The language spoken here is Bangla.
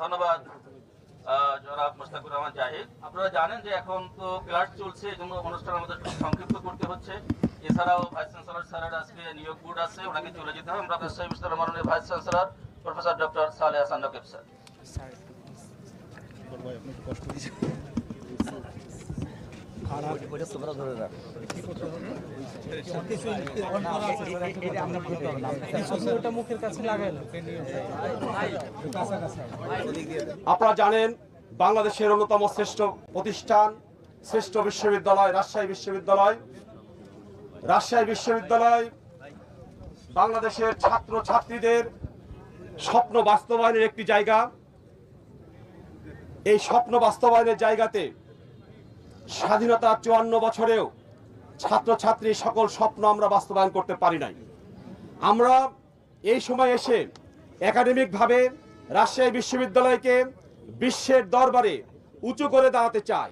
ধন্যবাদ জনাব মুশতাকুর রহমান জাহিদ। আপনারা জানেন যে এখন তো ক্লাস চলছে, এই জন্য অনুষ্ঠান আমাদের সংক্ষিপ্ত করতে হচ্ছে। এছাড়াও ভাইস চ্যান্সেলর স্যারের আজকে নিয়োগ বোর্ড আছে, ওনাকে চলে যেতে হবে। আমরা রাজশাহী বিশ্ববিদ্যালয়ের মাননীয় vice chancellor professor doctor Saleh Hasan Nakib sir. আপনারা জানেন বাংলাদেশের অন্যতম শ্রেষ্ঠ প্রতিষ্ঠান, শ্রেষ্ঠ বিশ্ববিদ্যালয় রাজশাহী বিশ্ববিদ্যালয়। রাজশাহী বিশ্ববিদ্যালয় বাংলাদেশের ছাত্র ছাত্রীদের স্বপ্ন বাস্তবায়নের একটি জায়গা। এই স্বপ্ন বাস্তবায়নের জায়গাতে স্বাধীনতা 54 বছরেও ছাত্রছাত্রী সকল স্বপ্ন আমরা বাস্তবায়ন করতে পারি নাই। আমরা এই সময় এসে একাডেমিকভাবে রাজশাহী বিশ্ববিদ্যালয়কে বিশ্বের দরবারে উঁচু করে দাঁড়াতে চাই।